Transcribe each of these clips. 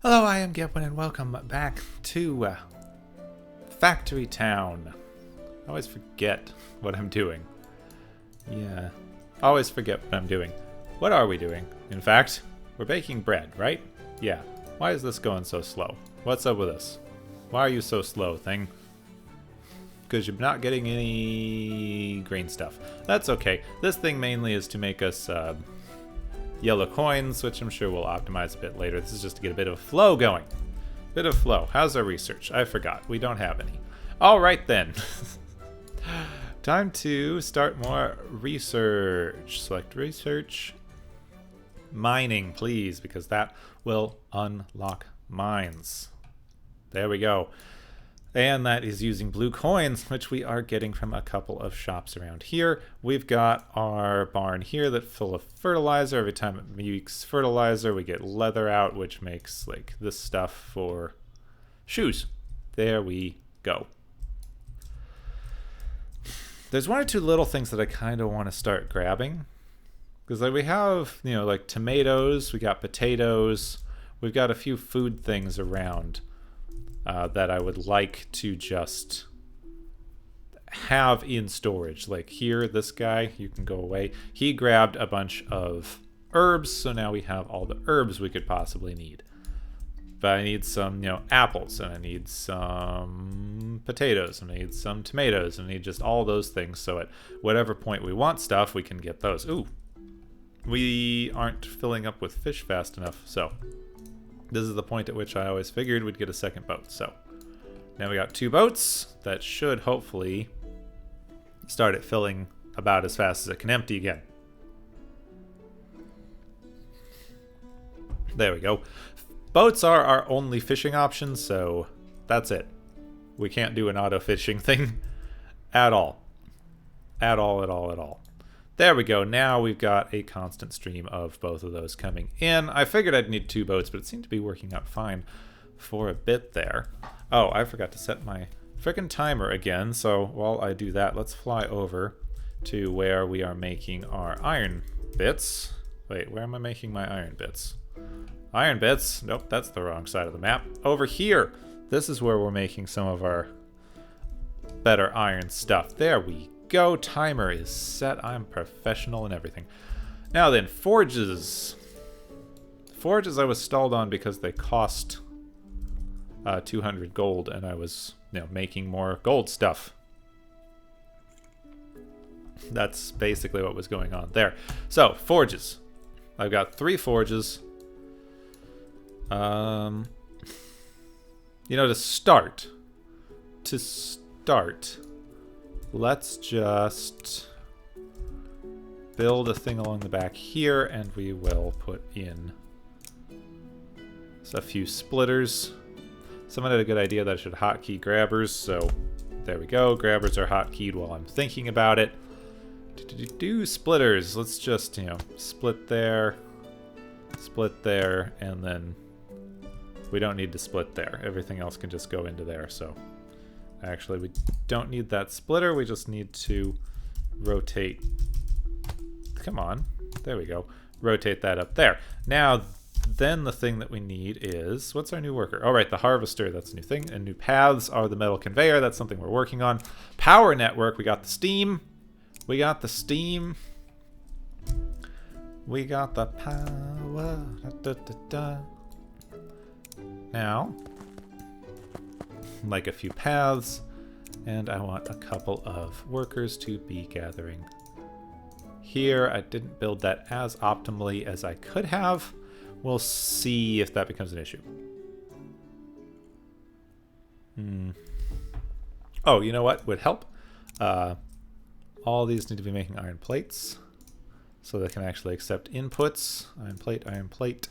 Hello, I am Gepwin and welcome back to Factory Town. I always forget what I'm doing. Yeah, always forget what I'm doing. What are we doing? In fact, we're baking bread, right? Yeah. Why is this going so slow? What's up with this? Why are you so slow, thing? Because you're not getting any green stuff. That's okay. This thing mainly is to make us yellow coins, which I'm sure we'll optimize a bit later. This is just to get a bit of flow going. Bit of flow. How's our research? I forgot. We don't have any. All right, then. Time to start more research. Select research. Mining, please, because that will unlock mines. There we go. And that is using blue coins, which we are getting from a couple of shops around here. We've got our barn here that's full of fertilizer. Every time it makes fertilizer, we get leather out, which makes like this stuff for shoes. There we go. There's one or two little things that I kind of want to start grabbing. Because like we have, like tomatoes, we got potatoes, we've got a few food things around. That I would like to just have in storage. Like here, this guy, you can go away. He grabbed a bunch of herbs, so now we have all the herbs we could possibly need. But I need some, apples, and I need some potatoes, and I need some tomatoes, and I need just all those things, so at whatever point we want stuff, we can get those. Ooh, we aren't filling up with fish fast enough, so... This is the point at which I always figured we'd get a second boat. So now we got two boats that should hopefully start it filling about as fast as it can empty again. There we go. Boats are our only fishing option, so that's it. We can't do an auto fishing thing at all. At all. There we go. Now we've got a constant stream of both of those coming in. I figured I'd need two boats, but it seemed to be working out fine for a bit there. Oh, I forgot to set my frickin' timer again. So while I do that, let's fly over to where we are making our iron bits. Wait, where am I making my iron bits? Iron bits? Nope, that's the wrong side of the map. Over here. This is where we're making some of our better iron stuff. There we go. Timer is set. I'm professional and everything. Now then, forges. Forges I was stalled on because they cost 200 gold, and I was making more gold stuff. That's basically what was going on there. So forges. I've got 3 forges. To start. Let's just build a thing along the back here, and we will put in a few splitters. Someone had a good idea that I should hotkey grabbers, so there we go. Grabbers are hotkeyed while I'm thinking about it. Do splitters. Let's just, split there, and then we don't need to split there. Everything else can just go into there, so... Actually, we don't need that splitter. We just need to rotate. Come on. There we go. Rotate that up there. Now, then the thing that we need is... What's our new worker? Oh, right, the harvester. That's a new thing. And new paths are the metal conveyor. That's something we're working on. Power network. We got the steam. We got the power. Da, da, da, da. Now... like a few paths, and I want a couple of workers to be gathering here. I didn't build that as optimally as I could have. We'll see if that becomes an issue. Oh, you know what would help? All these need to be making iron plates so they can actually accept inputs. Iron plate, iron plate,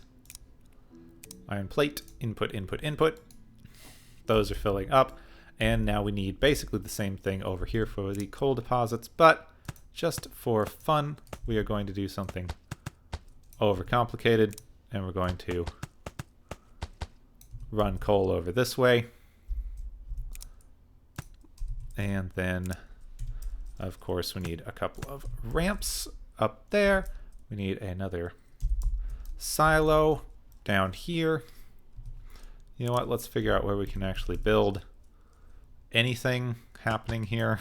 iron plate, input, input, input. Those are filling up, and now we need basically the same thing over here for the coal deposits, but just for fun, we are going to do something overcomplicated, and we're going to run coal over this way, and then of course we need a couple of ramps up there. We need another silo down here. You know what? Let's figure out where we can actually build anything happening here.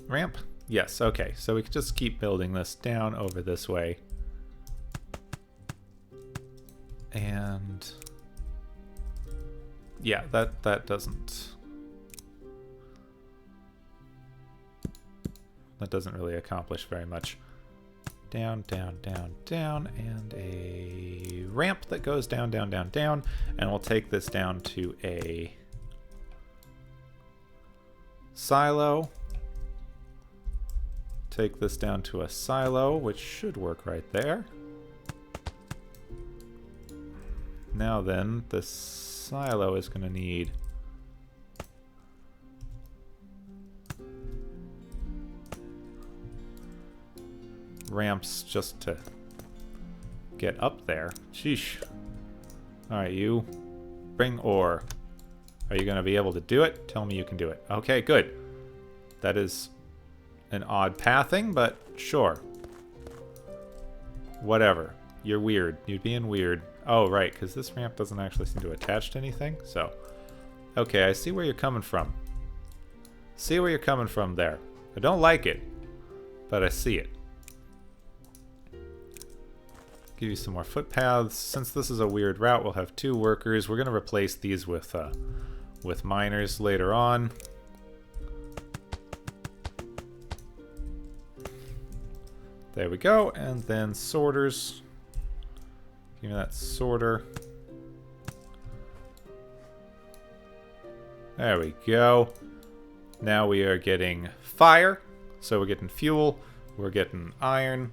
Ramp? Yes, okay. So we can just keep building this down over this way. And yeah, that doesn't really accomplish very much. Down, down, down, down, and a ramp that goes down, down, down, down, and we'll take this down to a silo. Take this down to a silo, which should work right there. Now then, this silo is going to need ramps just to get up there. Sheesh. Alright, you bring ore. Are you going to be able to do it? Tell me you can do it. Okay, good. That is an odd pathing, but sure. Whatever. You're weird. You're being weird. Oh, right, because this ramp doesn't actually seem to attach to anything, so. Okay, I see where you're coming from. See where you're coming from there. I don't like it, but I see it. Give you some more footpaths. Since this is a weird route, we'll have 2 workers. We're going to replace these with miners later on. There we go, and then sorters. Give me that sorter. There we go. Now we are getting fire. So we're getting fuel. We're getting iron.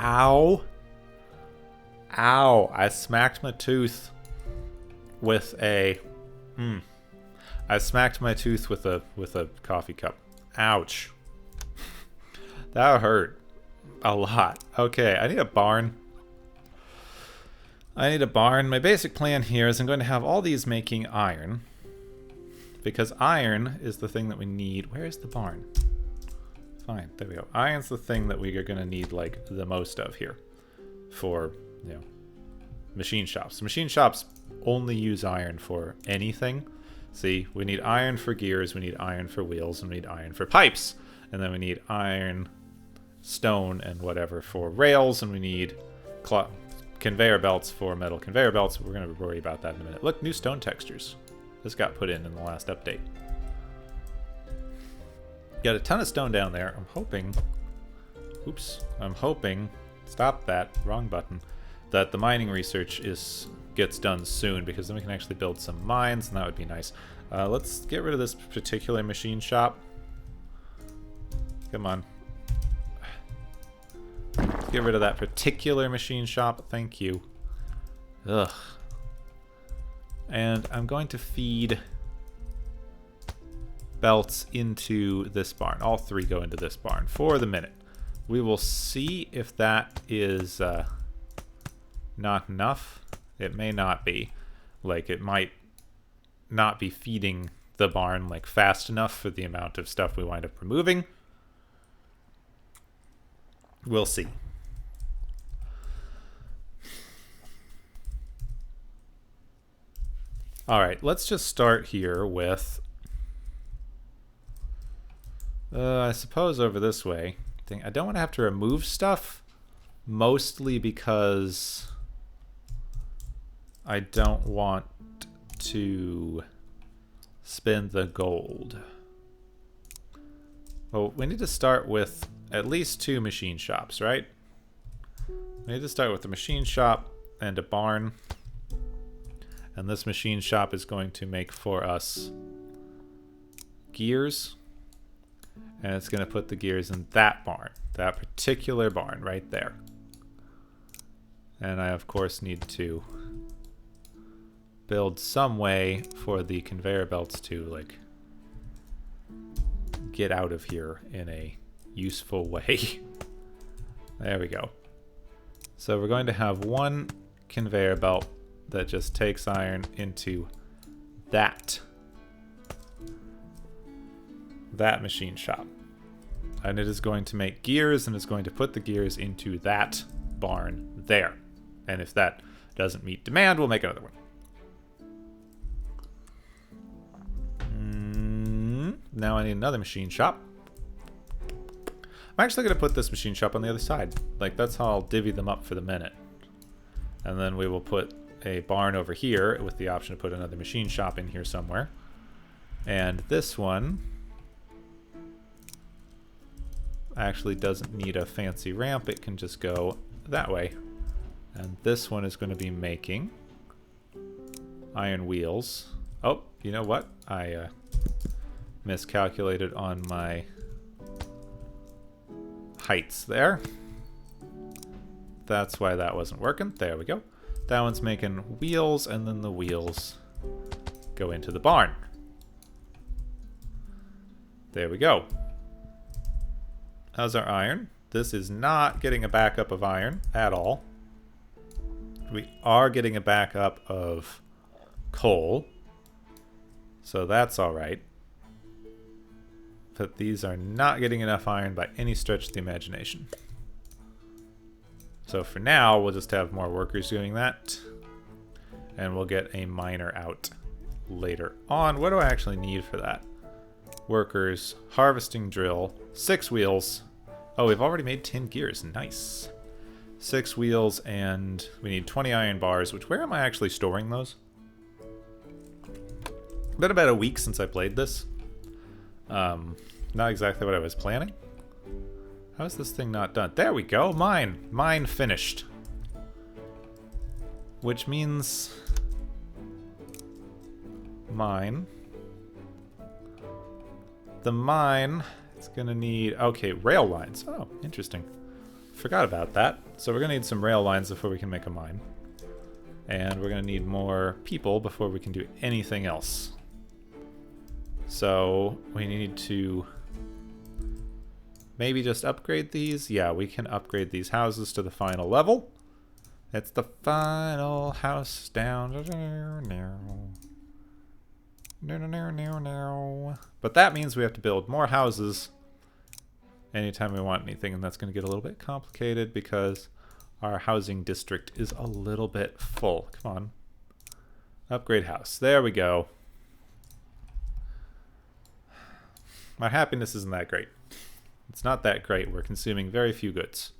Ow. Ow. I smacked my tooth with a... I smacked my tooth with a coffee cup. Ouch. That hurt. A lot. Okay, I need a barn. I need a barn. My basic plan here is I'm going to have all these making iron. Because iron is the thing that we need. Where is the barn? Fine, there we go. Iron's the thing that we are going to need, like, the most of here. For, you know, machine shops. Machine shops only use iron for anything. See, we need iron for gears, we need iron for wheels, and we need iron for pipes. And then we need iron, stone, and whatever for rails, and we need conveyor belts for metal conveyor belts. We're going to worry about that in a minute. Look, new stone textures. This got put in the last update. Got a ton of stone down there. I'm hoping... Oops. I'm hoping... Stop that. Wrong button. That the mining research gets done soon, because then we can actually build some mines, and that would be nice. Let's get rid of this particular machine shop. Come on. Get rid of that particular machine shop. Thank you. Ugh. And I'm going to feed belts into this barn. All 3 go into this barn for the minute. We will see if that is not enough. It may not be. Like, it might not be feeding the barn like fast enough for the amount of stuff we wind up removing. We'll see. Alright, let's just start here with... I suppose over this way. I don't want to have to remove stuff. Mostly because... I don't want to spend the gold. Well, we need to start with at least 2 machine shops, right? We need to start with a machine shop and a barn. And this machine shop is going to make for us gears. And it's going to put the gears in that barn. That particular barn right there. And I, of course, need to build some way for the conveyor belts to, like, get out of here in a useful way. There we go. So we're going to have 1 conveyor belt that just takes iron into that that machine shop. And it is going to make gears, and it's going to put the gears into that barn there. And if that doesn't meet demand, we'll make another one. Now I need another machine shop. I'm actually going to put this machine shop on the other side. Like, that's how I'll divvy them up for the minute. And then we will put a barn over here with the option to put another machine shop in here somewhere. And this one actually doesn't need a fancy ramp. It can just go that way. And this one is going to be making iron wheels. Oh, you know what? I miscalculated on my heights there. That's why that wasn't working. There we go. That one's making wheels, and then the wheels go into the barn. There we go. How's our iron? This is not getting a backup of iron at all. We are getting a backup of coal, so that's all right. But these are not getting enough iron by any stretch of the imagination. So for now, we'll just have more workers doing that. And we'll get a miner out later on. What do I actually need for that? Workers, harvesting drill, 6 wheels. Oh, we've already made 10 gears. Nice. 6 wheels, and we need 20 iron bars, which, where am I actually storing those? Been about a week since I played this. Not exactly what I was planning. How is this thing not done? There we go. Mine. Mine finished. Which means mine. The mine is going to need... Okay, rail lines. Oh, interesting. Forgot about that. So we're going to need some rail lines before we can make a mine. And we're going to need more people before we can do anything else. So we need to maybe just upgrade these. Yeah, we can upgrade these houses to the final level. It's the final house down. But that means we have to build more houses anytime we want anything, and that's going to get a little bit complicated because our housing district is a little bit full. Come on. Upgrade house. There we go. My happiness isn't that great. It's not that great. We're consuming very few goods.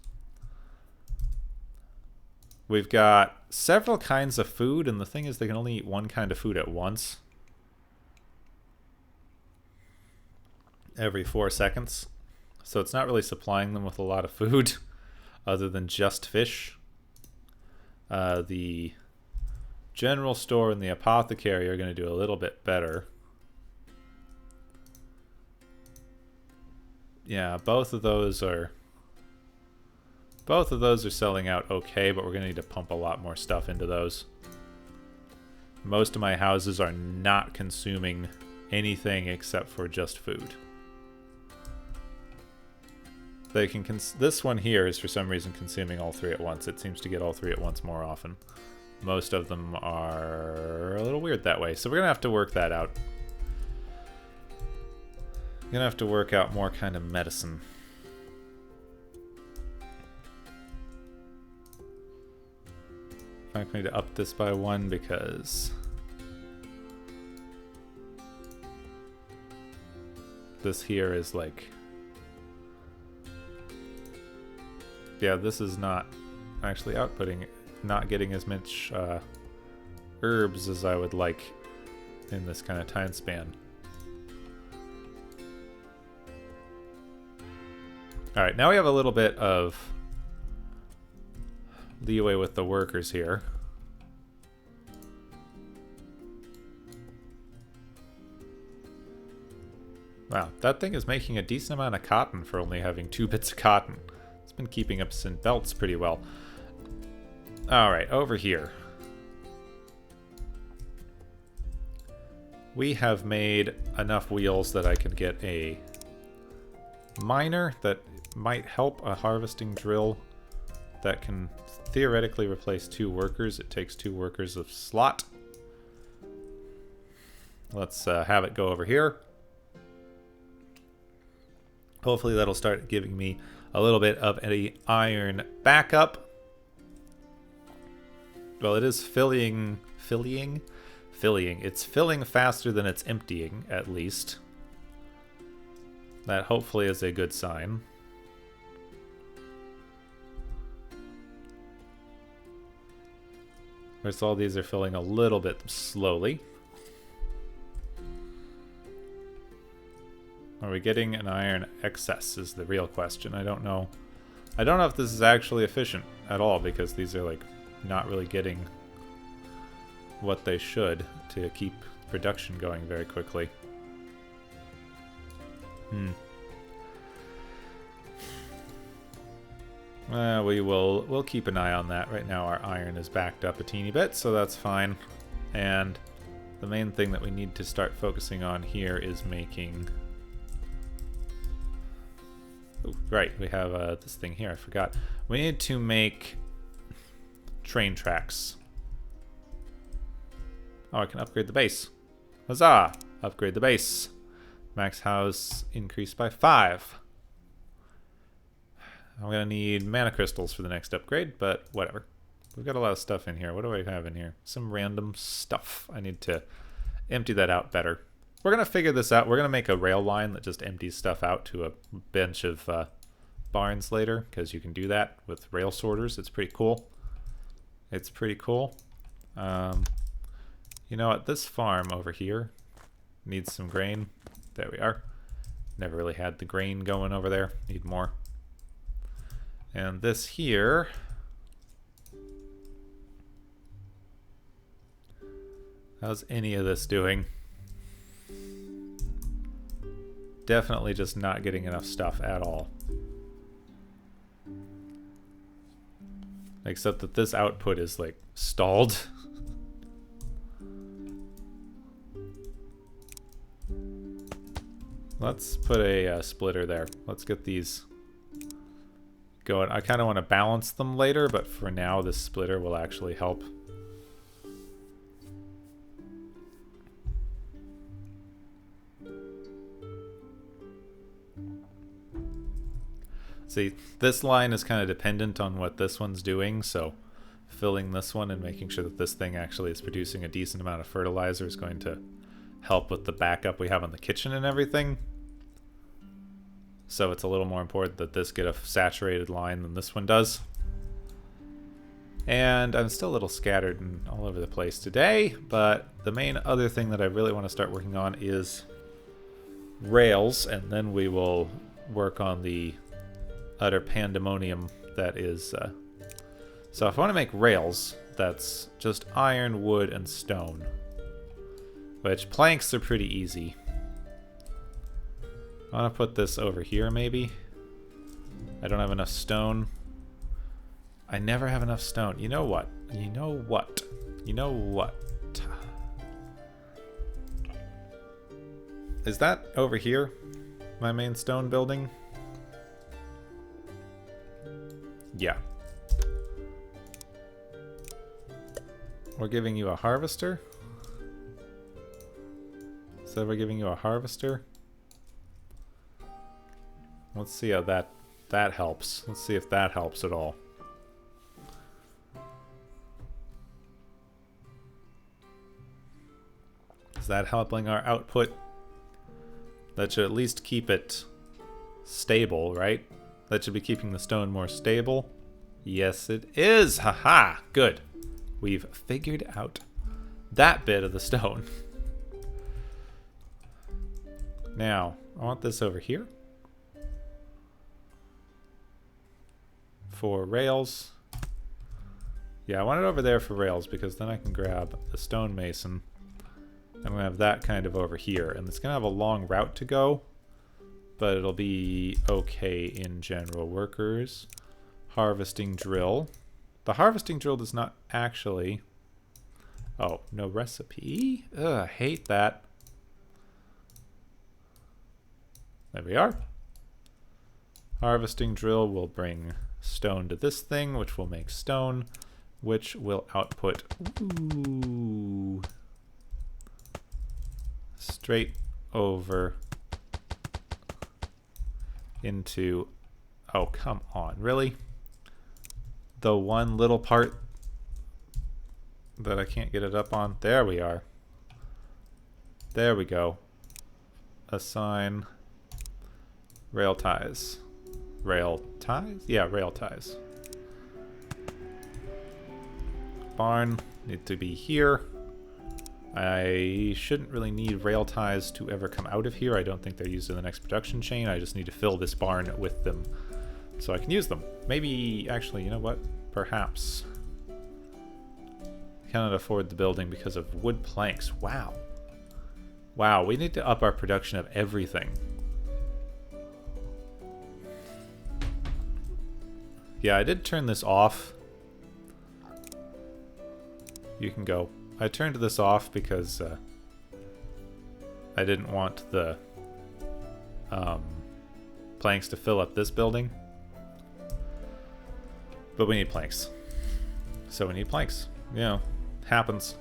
We've got several kinds of food, and the thing is they can only eat one kind of food at once. Every 4 seconds. So it's not really supplying them with a lot of food other than just fish. The general store and the apothecary are going to do a little bit better. Yeah, both of those are selling out okay, but we're going to need to pump a lot more stuff into those. Most of my houses are not consuming anything except for just food. They can this one here is for some reason consuming all 3 at once. It seems to get all 3 at once more often. Most of them are a little weird that way, so we're going to have to work that out. Gonna have to work out more kind of medicine. I'm going to up this by 1 because this here is like, yeah, this is not actually outputting, not getting as much herbs as I would like in this kind of time span. Alright, now we have a little bit of leeway with the workers here. Wow, that thing is making a decent amount of cotton for only having 2 bits of cotton. It's been keeping up in belts pretty well. Alright, over here. We have made enough wheels that I can get a miner that might help a harvesting drill that can theoretically replace 2 workers. It takes 2 workers of slot. Let's have it go over here. Hopefully that'll start giving me a little bit of an iron backup. Well, it is filling. It's filling faster than it's emptying, at least. That hopefully is a good sign. Whereas all these are filling a little bit slowly. Are we getting an iron excess is the real question. I don't know. I don't know if this is actually efficient at all, because these are like not really getting what they should to keep production going very quickly. We'll keep an eye on that. Right now our iron is backed up a teeny bit, so that's fine. And the main thing that we need to start focusing on here is making... Oh, right, we have this thing here, I forgot. We need to make train tracks. Oh, I can upgrade the base. Huzzah! Upgrade the base. Max house increased by 5. I'm going to need mana crystals for the next upgrade, but whatever. We've got a lot of stuff in here. What do I have in here? Some random stuff. I need to empty that out better. We're going to figure this out. We're going to make a rail line that just empties stuff out to a bench of barns later, because you can do that with rail sorters. It's pretty cool. It's pretty cool. You know what? This farm over here needs some grain. There we are. Never really had the grain going over there. Need more. And this here... How's any of this doing? Definitely just not getting enough stuff at all. Except that this output is like stalled. Let's put a splitter there. Let's get these going. I kind of want to balance them later, but for now this splitter will actually help. See, this line is kind of dependent on what this one's doing, so filling this one and making sure that this thing actually is producing a decent amount of fertilizer is going to help with the backup we have on the kitchen and everything. So it's a little more important that this get a saturated line than this one does. And I'm still a little scattered and all over the place today, but the main other thing that I really want to start working on is rails, and then we will work on the utter pandemonium that is... So if I want to make rails, that's just iron, wood, and stone. Which planks are pretty easy. I want to put this over here, maybe. I don't have enough stone. I never have enough stone. You know what? You know what? You know what? Is that over here? My main stone building? Yeah. We're giving you a harvester? So we're giving you a harvester? Let's see how that helps. Let's see if that helps at all. Is that helping our output? That should at least keep it stable, right? That should be keeping the stone more stable. Yes, it is. Haha, good. We've figured out that bit of the stone. Now, I want this over here. For rails. Yeah, I want it over there for rails because then I can grab the stonemason. I'm going to have that kind of over here. And it's going to have a long route to go. But it'll be okay in general. Workers. Harvesting drill. The harvesting drill does not actually... Oh, no recipe? Ugh, I hate that. There we are. Harvesting drill will bring stone to this thing, which will make stone, which will output... Ooh, straight over into... Oh, come on. Really? The one little part that I can't get it up on? There we are. There we go. Assign rail ties. Rail ties? Yeah, rail ties. Barn need to be here. I shouldn't really need rail ties to ever come out of here. I don't think they're used in the next production chain. I just need to fill this barn with them so I can use them. Maybe, actually, you know what? Perhaps. I cannot afford the building because of wood planks. Wow. Wow, we need to up our production of everything. Yeah, I did turn this off. You can go. I turned this off because I didn't want the planks to fill up this building. But we need planks. So we need planks. You know, happens.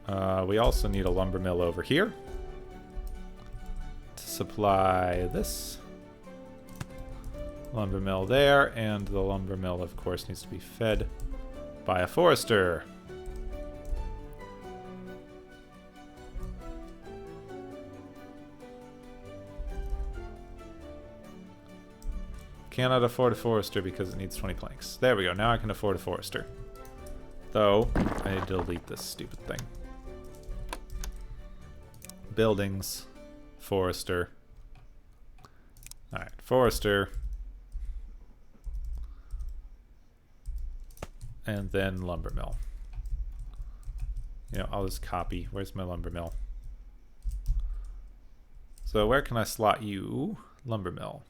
We also need a lumber mill over here to supply this. Lumber mill there, and the lumber mill, of course, needs to be fed by a forester. Cannot afford a forester because it needs 20 planks. There we go. Now I can afford a forester. Though, I need to delete this stupid thing. Buildings. Forester. Alright, forester. And then lumber mill. You know, I'll just copy. Where's my lumber mill? So where can I slot you? Lumber mill.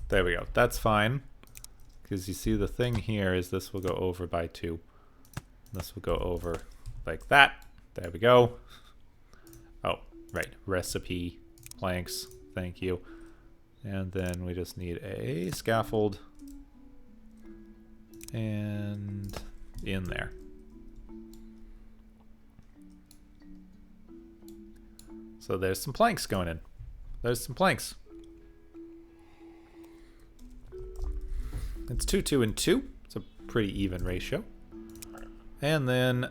There we go. That's fine. Because you see the thing here is this will go over by 2. This will go over like that. There we go. Oh, right. Recipe. Planks. Thank you. And then we just need a scaffold. And in there. So there's some planks going in. There's some planks. It's 2, 2, and 2. It's a pretty even ratio. And then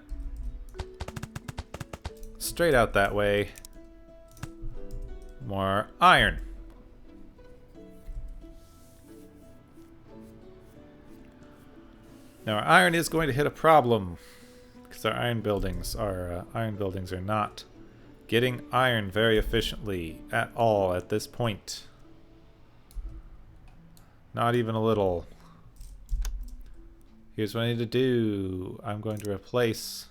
straight out that way, more iron. Now our iron is going to hit a problem because our iron buildings are not getting iron very efficiently at all at this point. Not even a little. Here's what I need to do. I'm going to replace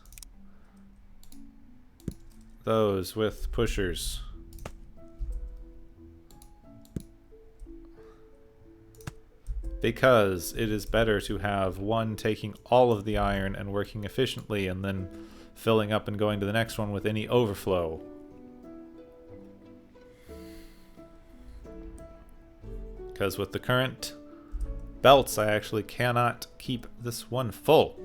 those with pushers. Because it is better to have one taking all of the iron and working efficiently and then filling up and going to the next one with any overflow. Because with the current belts, I actually cannot keep this one full.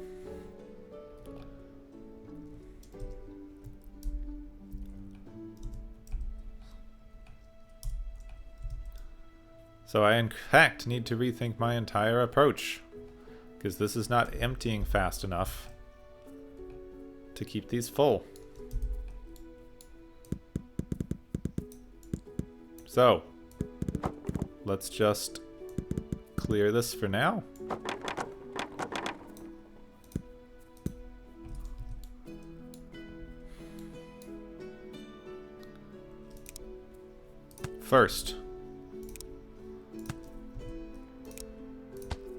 So I in fact need to rethink my entire approach, because this is not emptying fast enough to keep these full. So let's just clear this for now. First.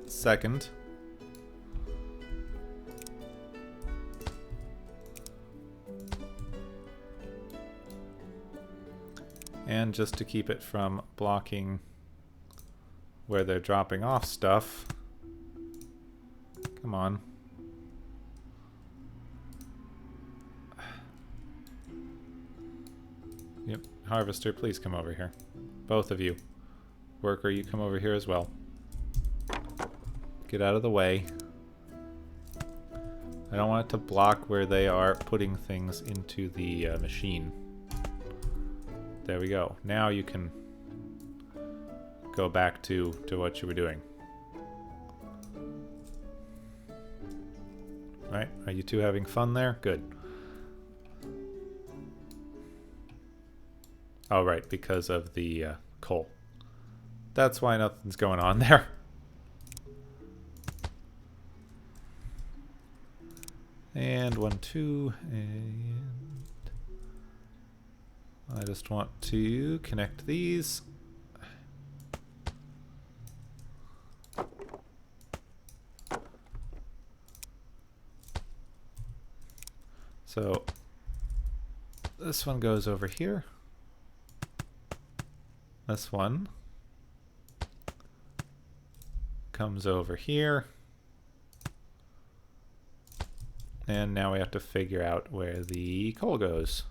Second. And just to keep it from blocking where they're dropping off stuff. Come on. Yep, harvester, please come over here. Both of you. Worker, you come over here as well. Get out of the way. I don't want it to block where they are putting things into the machine. There we go. Now you can go back to what you were doing. Right? Are you two having fun there? Good. Oh, right, because of the coal. That's why nothing's going on there. And 1, 2, and I just want to connect these. So this one goes over here. This one comes over here. And now we have to figure out where the coal goes.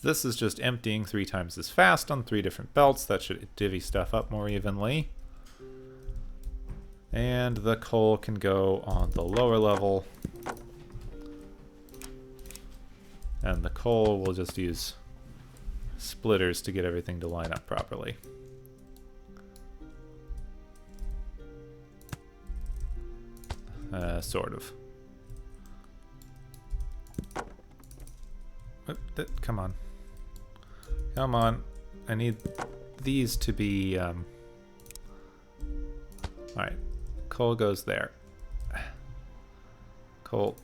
This is just emptying 3 times as fast on 3 different belts. That should divvy stuff up more evenly. And the coal can go on the lower level. And the coal will just use splitters to get everything to line up properly. Sort of. Come on. Come on. I need these to be... Alright. Coal goes there. Coal.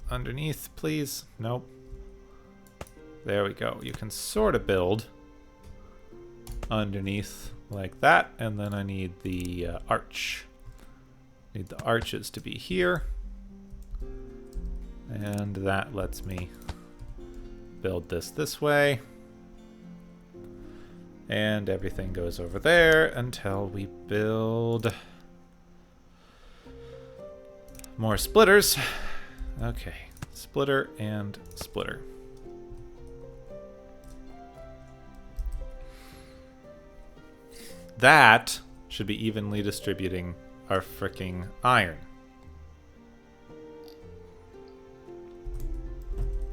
Underneath, please. Nope. There we go. You can sort of build underneath like that. And then I need the arch. Need the arches to be here. And that lets me build this way. And everything goes over there until we build more splitters. Okay, splitter and splitter. That should be evenly distributing our fricking iron.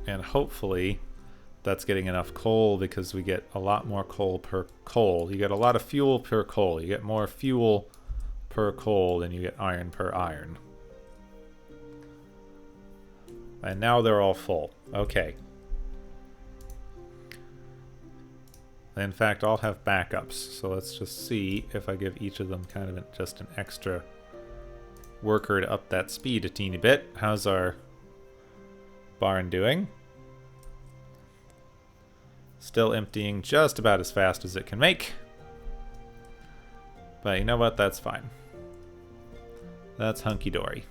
And hopefully that's getting enough coal, because we get a lot more coal per coal. You get a lot of fuel per coal. You get more fuel per coal than you get iron per iron. And now they're all full. Okay. In fact, I'll have backups. So let's just see if I give each of them kind of just an extra worker to up that speed a teeny bit. How's our barn doing? Still emptying just about as fast as it can make. But you know what? That's fine. That's hunky-dory.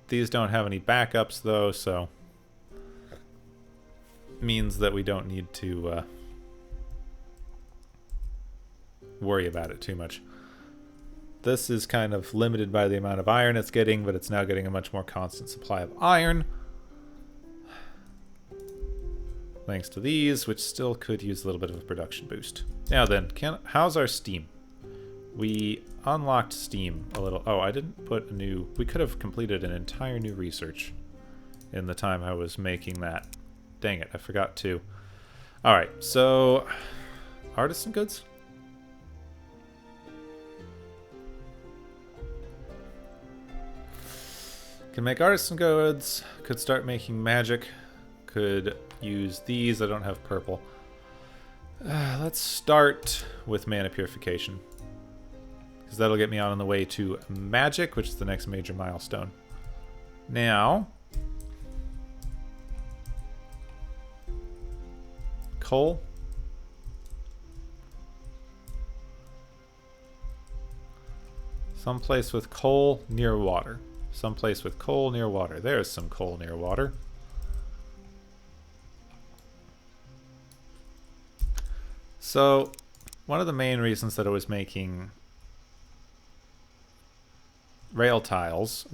These don't have any backups though, so means that we don't need to worry about it too much. This is kind of limited by the amount of iron it's getting, but it's now getting a much more constant supply of iron. Thanks to these, which still could use a little bit of a production boost. Now then, how's our steam? We unlocked steam a little. Oh, I didn't put a new... We could have completed an entire new research in the time I was making that. Dang it, I forgot to. Alright, so... Artisan goods? Can make artisan goods. Could start making magic. Could use these. I don't have purple. Let's start with mana purification, because that'll get me on the way to magic, which is the next major milestone. Now, coal. Someplace with coal near water. Someplace with coal near water. There's some coal near water. So, one of the main reasons that I was making rail tiles,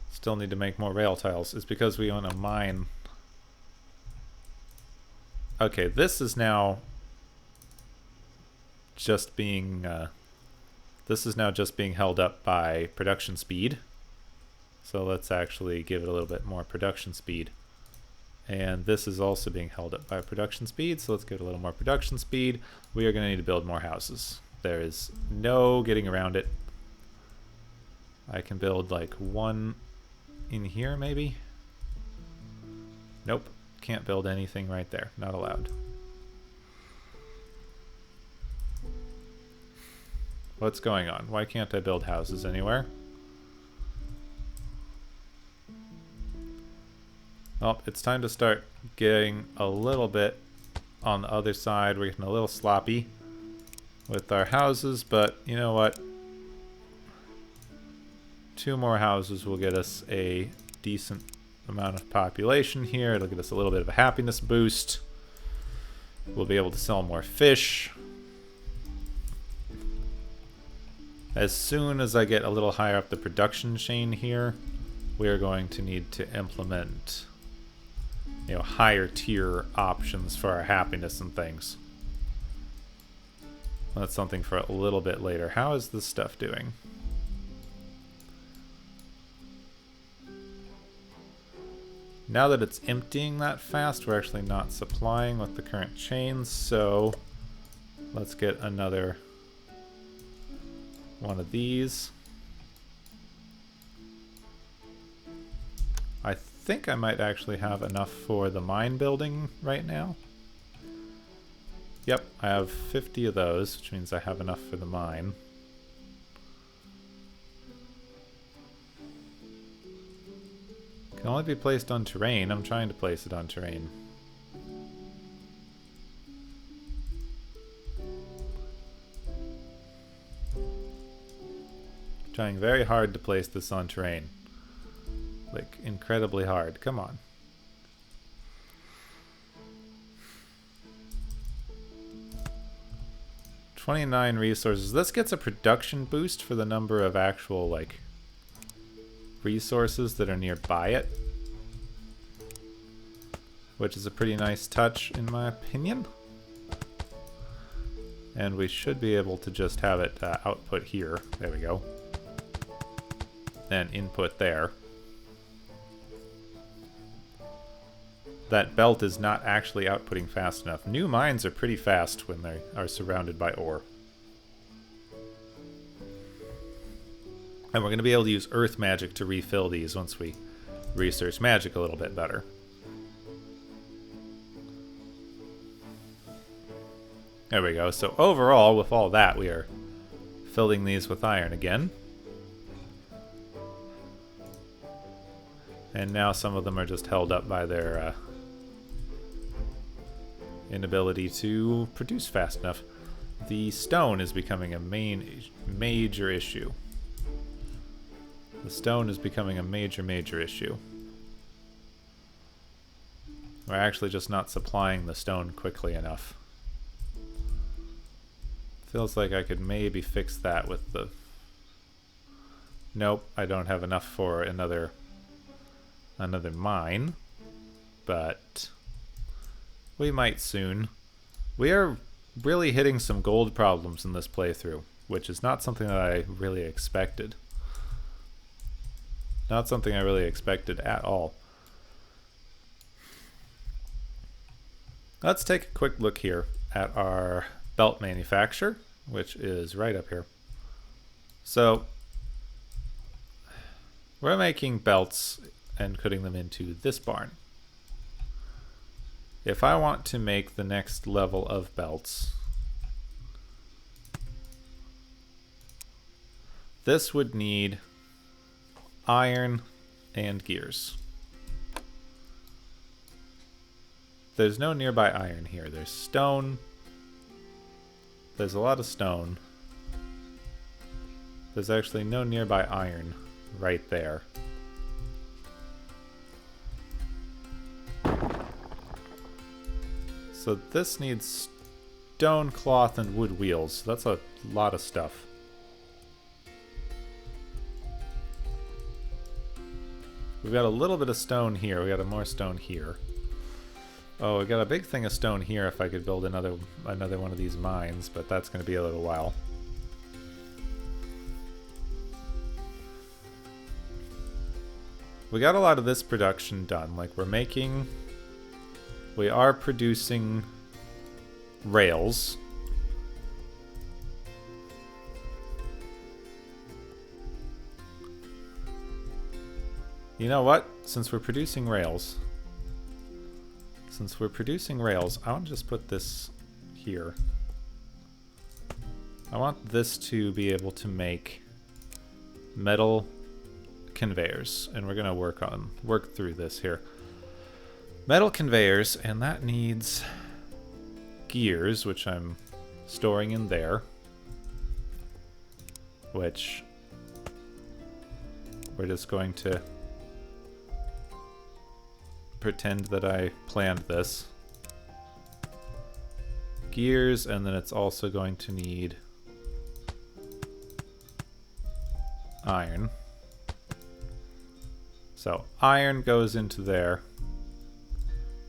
still need to make more rail tiles, is because we own a mine. Okay, this is now just being held up by production speed. So let's actually give it a little bit more production speed. And this is also being held up by production speed, so let's give it a little more production speed. We are going to need to build more houses. There is no getting around it. I can build like one in here maybe. Nope, can't build anything right there. Not allowed. What's going on? Why can't I build houses anywhere? Well, it's time to start getting a little bit on the other side. We're getting a little sloppy with our houses, but you know what? 2 more houses will get us a decent amount of population here. It'll get us a little bit of a happiness boost. We'll be able to sell more fish. As soon as I get a little higher up the production chain here, we are going to need to implement, you know, higher tier options for our happiness and things. That's something for a little bit later. How is this stuff doing? Now that it's emptying that fast, we're actually not supplying with the current chains, so let's get another one of these. I think I might actually have enough for the mine building right now. Yep, I have 50 of those, which means I have enough for the mine. Can only be placed on terrain. I'm trying to place it on terrain. Trying very hard to place this on terrain. Like, incredibly hard. Come on. $29 resources. This gets a production boost for the number of actual, like, resources that are nearby it, which is a pretty nice touch in my opinion. And we should be able to just have it output here. There we go. And input there. That belt is not actually outputting fast enough. New mines are pretty fast when they are surrounded by ore. And we're going to be able to use earth magic to refill these once we research magic a little bit better. There we go. So overall, with all that, we are filling these with iron again. And now some of them are just held up by their inability to produce fast enough. The stone is becoming a major issue. The stone is becoming a major issue. We're actually just not supplying the stone quickly enough. Feels like I could maybe fix that with the... Nope, I don't have enough for another mine, but we might soon. We are really hitting some gold problems in this playthrough, which is not something that I really expected. Not something I really expected at all. Let's take a quick look here at our belt manufacturer, which is right up here. So we're making belts and putting them into this barn. If I want to make the next level of belts, this would need iron and gears. There's no nearby iron here. There's stone. There's a lot of stone. There's actually no nearby iron right there. So this needs stone, cloth, and wood wheels. That's a lot of stuff. We've got a little bit of stone here. We got more stone here. Oh, we got a big thing of stone here if I could build another one of these mines, but that's going to be a little while. we got a lot of this production done. Like, we are producing rails. You know what? Since we're producing rails, I want to just put this here. I want this to be able to make metal conveyors, and we're gonna work through this here. Metal conveyors, and that needs gears, which I'm storing in there, which we're just going to pretend that I planned this. Gears, and then it's also going to need iron. So iron goes into there.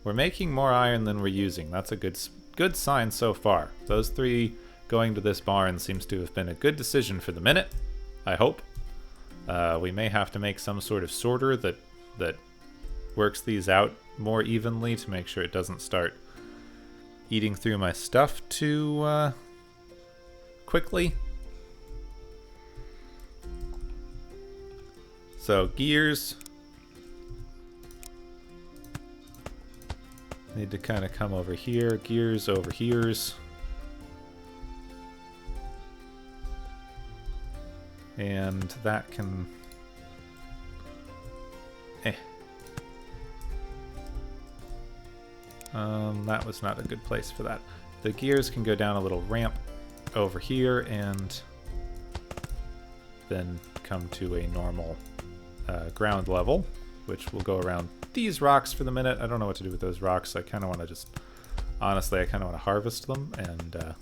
We're making more iron than we're using. That's a good sign so far. Those 3 going to this barn seems to have been a good decision for the minute, I hope. We may have to make some sort of sorter that works these out more evenly to make sure it doesn't start eating through my stuff too quickly. So gears need to kind of come over here. Gears over here's. And that can... that was not a good place for that. The gears can go down a little ramp over here and then come to a normal ground level, which will go around these rocks for the minute. I don't know what to do with those rocks. I kind of want to just... Honestly, I kind of want to harvest them and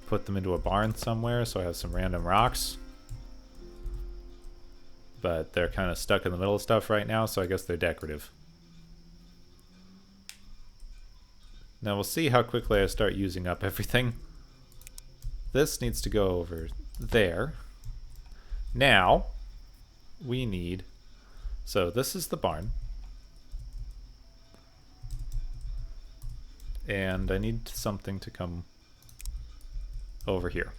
put them into a barn somewhere so I have some random rocks. But they're kind of stuck in the middle of stuff right now, so I guess they're decorative. Now we'll see how quickly I start using up everything. This needs to go over there. Now, we need... So this is the barn. And I need something to come over here.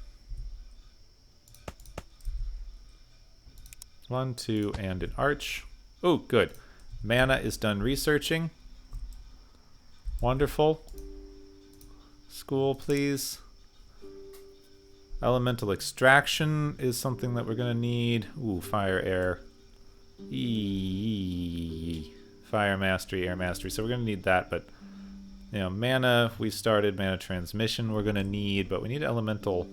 1, 2, and an arch. Oh, good. Mana is done researching. Wonderful. School, please. Elemental extraction is something that we're going to need. Ooh, fire, air. Fire mastery, air mastery. So we're going to need that, but you know, mana, we started. Mana transmission we're going to need, but we need elemental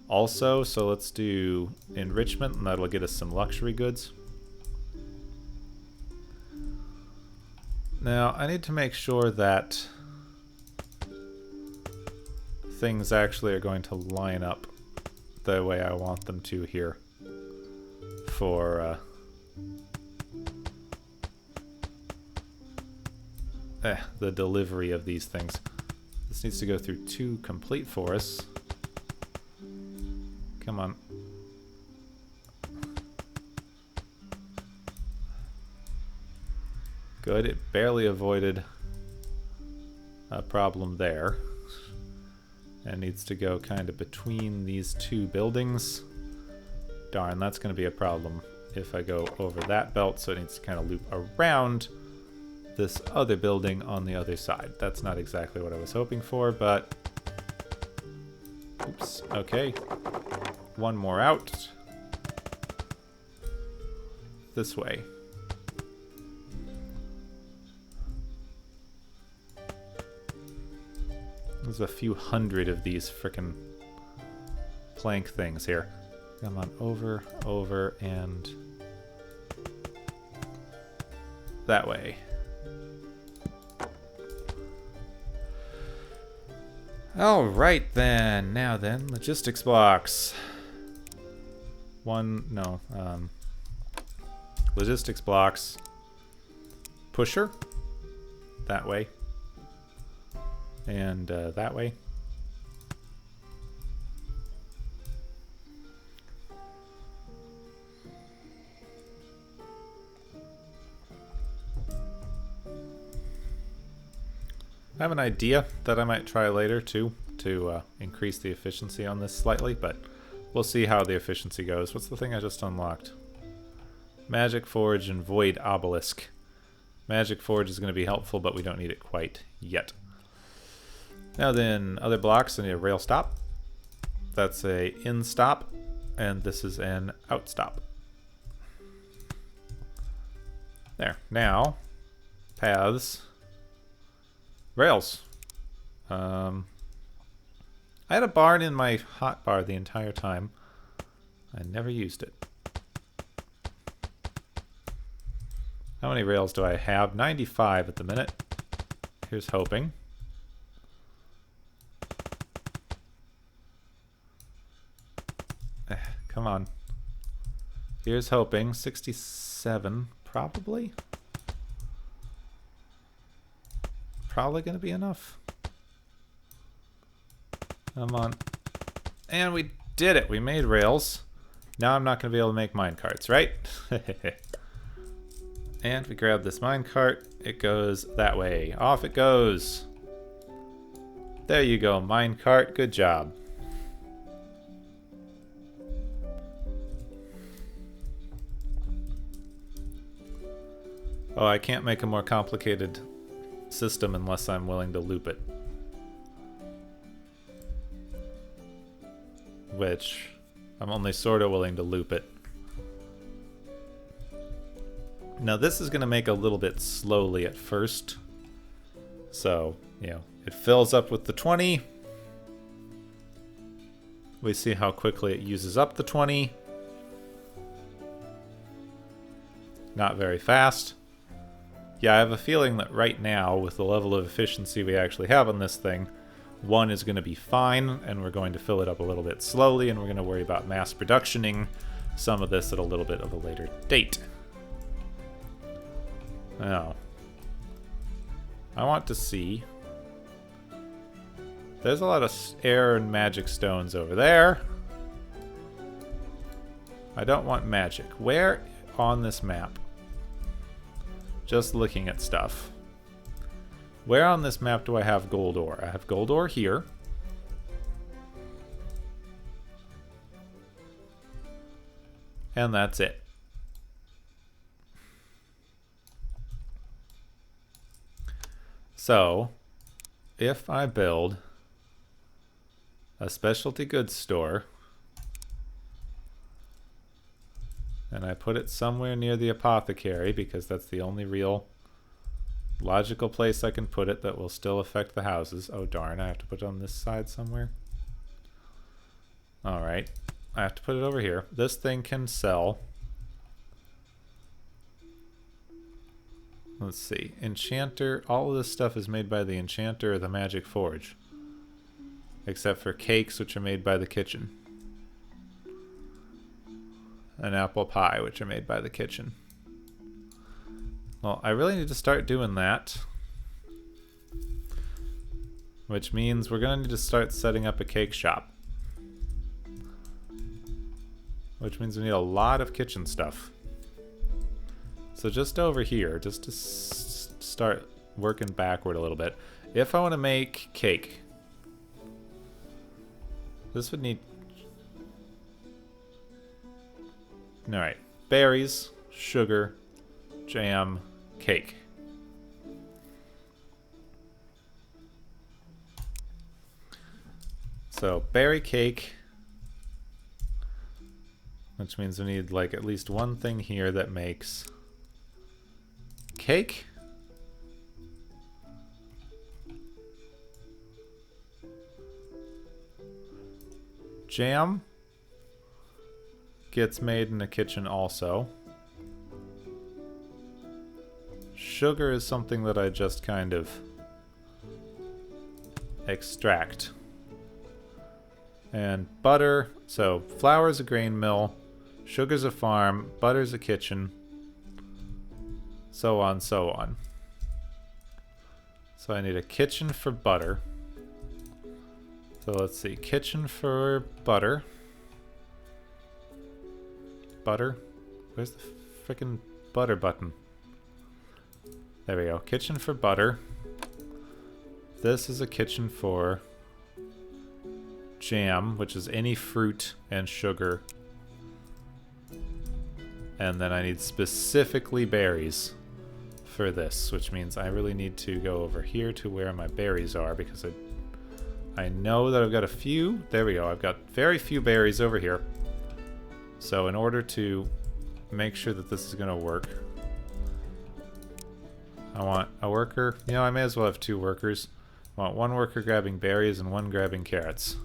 also. So let's do enrichment, and that'll get us some luxury goods. Now, I need to make sure that things actually are going to line up the way I want them to here for the delivery of these things. This needs to go through 2 complete forests. Come on. Good, it barely avoided a problem there. And needs to go kind of between these 2 buildings. Darn, that's going to be a problem if I go over that belt, so it needs to kind of loop around this other building on the other side. That's not exactly what I was hoping for, but... Oops, okay. 1 more out. This way. There's a few hundred of these frickin' plank things here. Come on, over, over, and that way. Alright then, now then, logistics box. Logistics blocks. Pusher. That way. And that way. I have an idea that I might try later too to increase the efficiency on this slightly, but we'll see how the efficiency goes. What's the thing I just unlocked? Magic Forge and Void Obelisk. Magic Forge is going to be helpful, but we don't need it quite yet. Now then, other blocks, I need a rail stop. That's a in stop, and this is an out stop. There. Now, paths, rails. I had a barn in my hotbar the entire time. I never used it. How many rails do I have? 95 at the minute. Here's hoping. Come on. Here's hoping. 67, probably. Probably going to be enough. Come on. And we did it. We made rails. Now I'm not going to be able to make minecarts, right? And we grab this minecart. It goes that way. Off it goes. There you go, minecart. Good job. Oh, I can't make a more complicated system unless I'm willing to loop it. Which, I'm only sort of willing to loop it. Now this is going to make a little bit slowly at first. So, you know, it fills up with the 20. We see how quickly it uses up the 20. Not very fast. Yeah, I have a feeling that right now, with the level of efficiency we actually have on this thing, 1 is going to be fine, and we're going to fill it up a little bit slowly, and we're going to worry about mass productioning some of this at a little bit of a later date. Now, I want to see. There's a lot of air and magic stones over there. I don't want magic. Where on this map? Just looking at stuff. Where on this map do I have gold ore? I have gold ore here. And that's it. So, if I build a specialty goods store, and I put it somewhere near the apothecary, because that's the only real logical place I can put it that will still affect the houses. Oh darn, I have to put it on this side somewhere. Alright, I have to put it over here. This thing can sell. Let's see. Enchanter. All of this stuff is made by the Enchanter or the Magic Forge. Except for cakes, which are made by the kitchen. And apple pie, which are made by the kitchen. Well, I really need to start doing that. Which means we're going to need to start setting up a cake shop. Which means we need a lot of kitchen stuff. So just over here, just to start working backward a little bit. If I want to make cake, this would need... Alright, berries, sugar, jam, cake. So, berry cake, which means we need like at least one thing here that makes cake. Jam gets made in the kitchen also. Sugar is something that I just kind of extract. And butter, so flour's a grain mill, sugar's a farm, butter's a kitchen, so on, so on. So I need a kitchen for butter. So let's see, kitchen for butter. Butter? Where's the frickin' butter button? There we go, kitchen for butter. this is a kitchen for jam, which is any fruit and sugar. And then I need specifically berries for this, which means I really need to go over here to where my berries are, because I know that I've got a few. There we go. I've got very few berries over here. So in order to make sure that this is going to work, I want a worker. You know, I may as well have 2 workers. I want 1 worker grabbing berries and 1 grabbing carrots.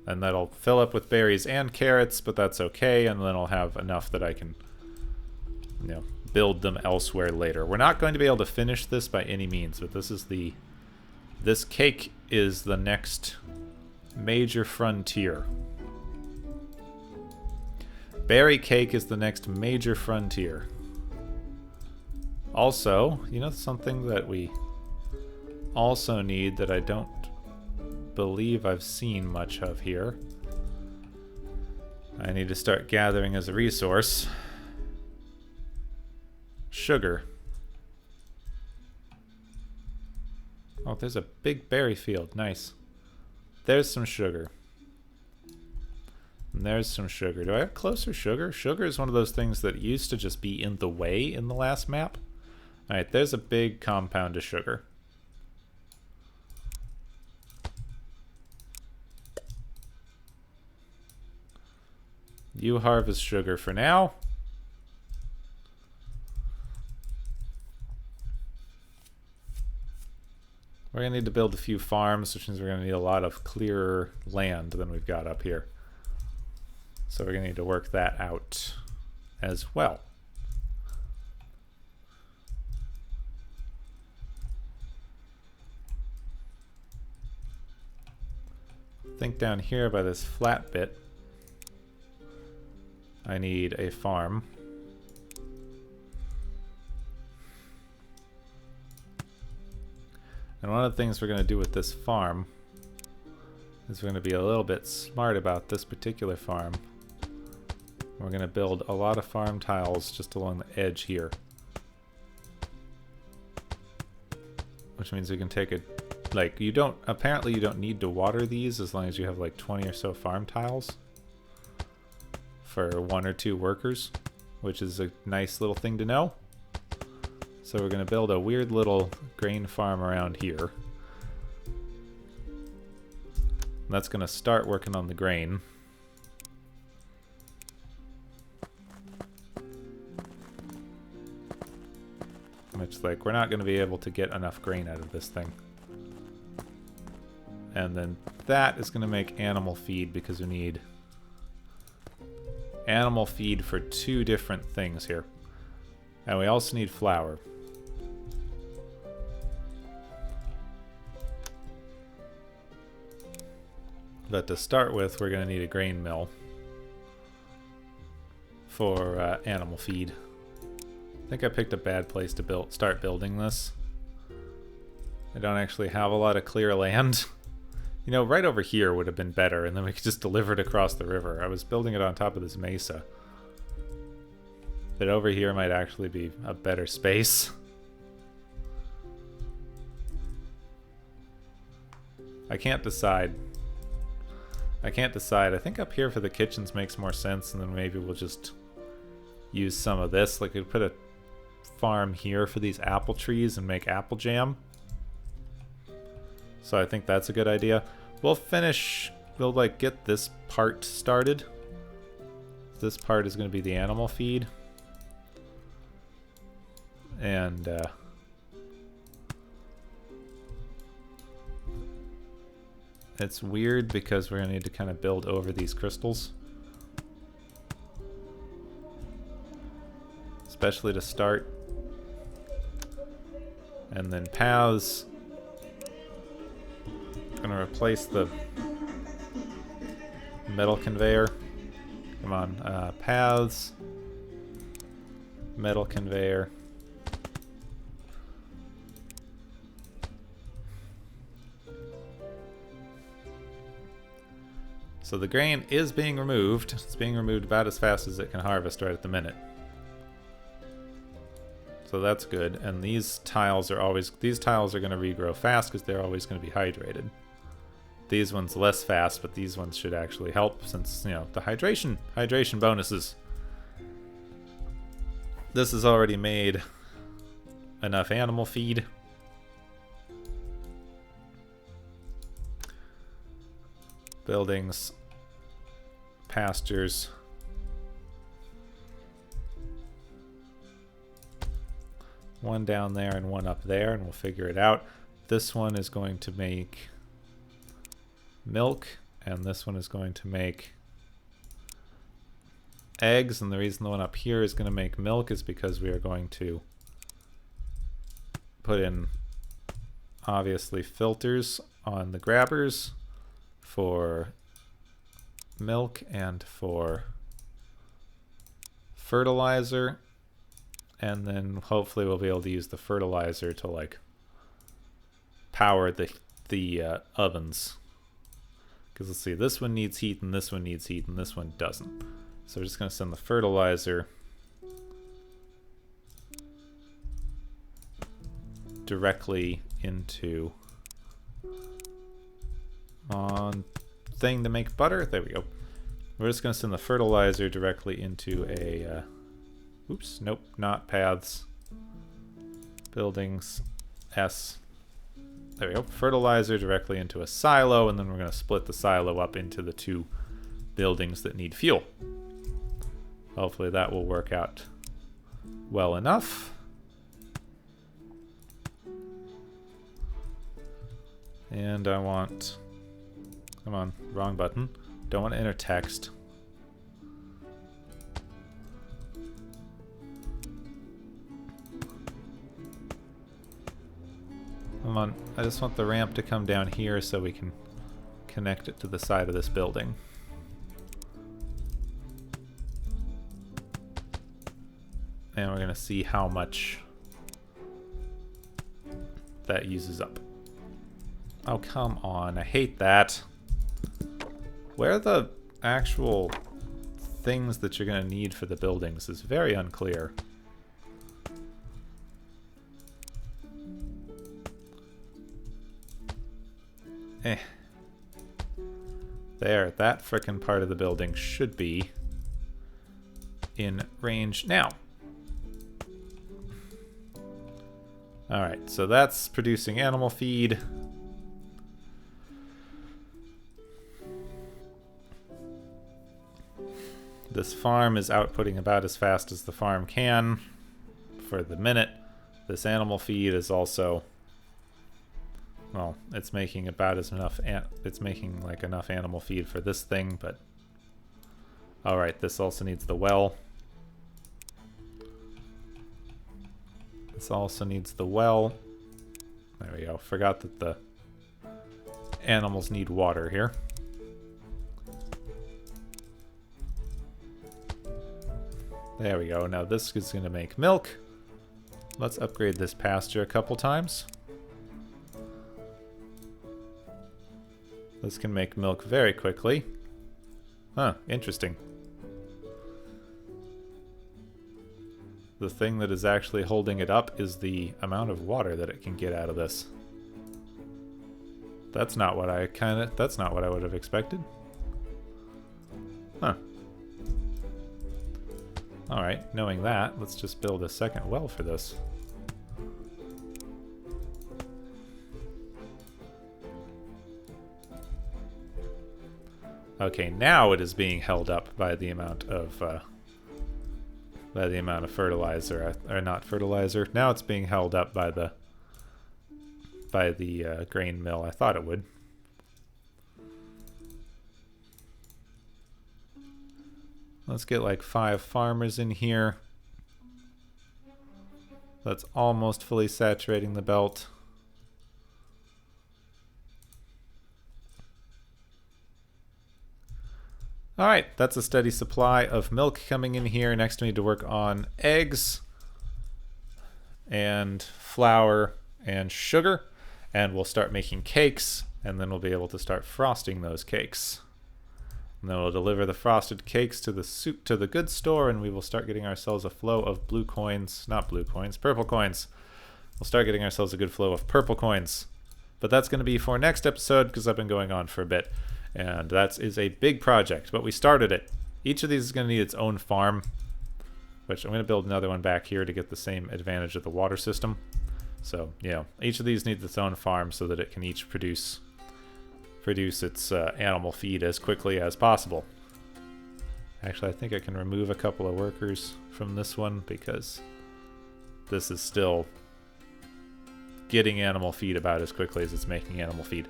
And that'll fill up with berries and carrots, but that's okay. And then I'll have enough that I can, you know, build them elsewhere later. We're not going to be able to finish this by any means, but this is this cake is the next major frontier. Berry cake is the next major frontier. Also, you know something that we also need that I don't believe I've seen much of here? I need to start gathering as a resource. Sugar. Oh, there's a big berry field. Nice. There's some sugar. And there's some sugar. Do I have closer sugar? Sugar is one of those things that used to just be in the way in the last map. Alright, there's a big compound of sugar. You harvest sugar for now. We're going to need to build a few farms, which means we're going to need a lot of clearer land than we've got up here. So we're going to need to work that out as well. I think down here by this flat bit, I need a farm. And one of the things we're going to do with this farm is we're going to be a little bit smart about this particular farm. We're going to build a lot of farm tiles just along the edge here. Which means we can take it, like, apparently you don't need to water these as long as you have like 20 or so farm tiles for 1 or 2 workers, which is a nice little thing to know. So we're going to build a weird little grain farm around here. And that's going to start working on the grain. Which, like, we're not going to be able to get enough grain out of this thing. And then that is going to make animal feed, because we need animal feed for 2 different things here. And we also need flour. But to start with, we're going to need a grain mill for animal feed. I think I picked a bad place to start building this. I don't actually have a lot of clear land. You know, right over here would have been better, and then we could just deliver it across the river. I was building it on top of this mesa. But over here might actually be a better space. I can't decide. I think up here for the kitchens makes more sense, and then maybe we'll just use some of this. Like, we could put a farm here for these apple trees and make apple jam. So I think that's a good idea. We'll like get this part started. This part is going to be the animal feed. And it's weird because we're going to need to kind of build over these crystals. Especially to start. And then paths. I'm going to replace the metal conveyor. Come on, paths. Metal conveyor. So the grain is being removed. It's being removed about as fast as it can harvest right at the minute. So So that's good. And these tiles are going to regrow fast because they're always going to be hydrated. These ones less fast, but these ones should actually help since, you know, the hydration bonuses. This has already made enough animal feed. Buildings, pastures. One down there and one up there, and we'll figure it out. This one is going to make milk, and this one is going to make eggs. And the reason the one up here is going to make milk is because we are going to put in, obviously, filters on the grabbers for milk and for fertilizer. And then hopefully we'll be able to use the fertilizer to like power the ovens. Because let's see, this one needs heat and this one needs heat and this one doesn't. So we're just going to send the fertilizer directly into on thing to make butter. There we go. We're just going to send the fertilizer directly into a oops, nope, not paths. Buildings, S. There we go. Fertilizer directly into a silo, and then we're going to split the silo up into the two buildings that need fuel. Hopefully that will work out well enough. And I want... Come on, wrong button. Don't want to enter text. Come on, I just want the ramp to come down here so we can connect it to the side of this building. And we're going to see how much that uses up. Oh, come on, I hate that. Where are the actual things that you're going to need for the buildings is very unclear. There, that frickin' part of the building should be in range now. Alright, so that's producing animal feed. This farm is outputting about as fast as the farm can for the minute. This animal feed is also... Well, it's making about as enough. It's making like enough animal feed for this thing, but all right. This also needs the well. This also needs the well. There we go. Forgot that the animals need water here. There we go. Now this is going to make milk. Let's upgrade this pasture a couple times. This can make milk very quickly. Huh, interesting. The thing that is actually holding it up is the amount of water that it can get out of this. That's not what I would have expected. Huh. Alright, knowing that, let's just build a second well for this. Okay, now it is being held up by the amount of fertilizer, or not fertilizer. Now it's being held up by the grain mill. I thought it would. Let's get like 5 farmers in here. That's almost fully saturating the belt. Alright, that's a steady supply of milk coming in here. Next we need to work on eggs and flour and sugar. And we'll start making cakes, and then we'll be able to start frosting those cakes. And then we'll deliver the frosted cakes to the goods store, and we will start getting ourselves a flow of blue coins. Not blue coins, purple coins. We'll start getting ourselves a good flow of purple coins. But that's going to be for next episode, because I've been going on for a bit. And that is a big project, but we started it. Each of these is going to need its own farm, which I'm going to build another one back here to get the same advantage of the water system. So, yeah, each of these needs its own farm so that it can each produce its animal feed as quickly as possible. Actually, I think I can remove a couple of workers from this one because this is still getting animal feed about as quickly as it's making animal feed.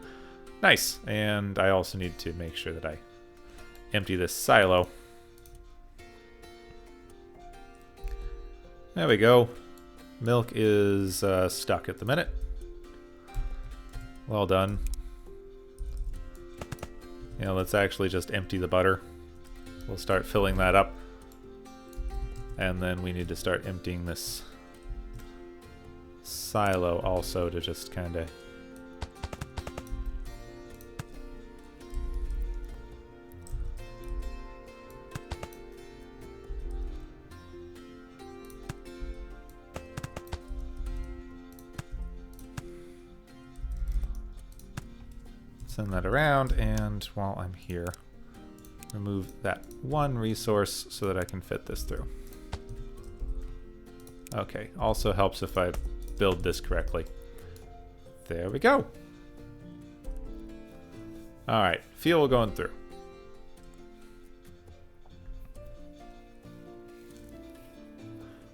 Nice. And I also need to make sure that I empty this silo. There we go. Milk is stuck at the minute. Well done. Yeah, let's actually just empty the butter. We'll start filling that up. And then we need to start emptying this silo also to just kind of send that around, and while I'm here, remove that one resource so that I can fit this through. Okay, also helps if I build this correctly. There we go. Alright, fuel going through.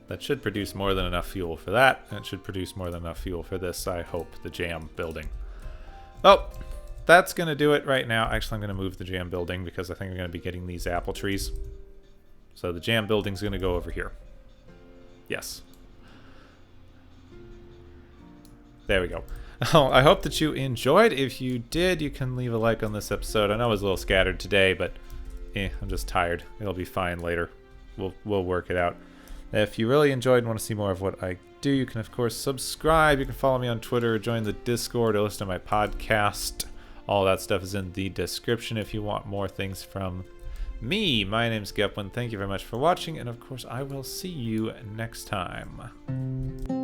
That should produce more than enough fuel for that, and it should produce more than enough fuel for this, I hope, the jam building. Well, that's going to do it right now. Actually, I'm going to move the jam building because I think I'm going to be getting these apple trees. So the jam building's going to go over here. Yes. There we go. Oh, I hope that you enjoyed. If you did, you can leave a like on this episode. I know I was a little scattered today, but I'm just tired. It'll be fine later. We'll work it out. If you really enjoyed and want to see more of what I do, you can, of course, subscribe. You can follow me on Twitter, join the Discord, or listen to my podcast. All that stuff is in the description if you want more things from me. My name's Gepwin. Thank you very much for watching, and of course, I will see you next time.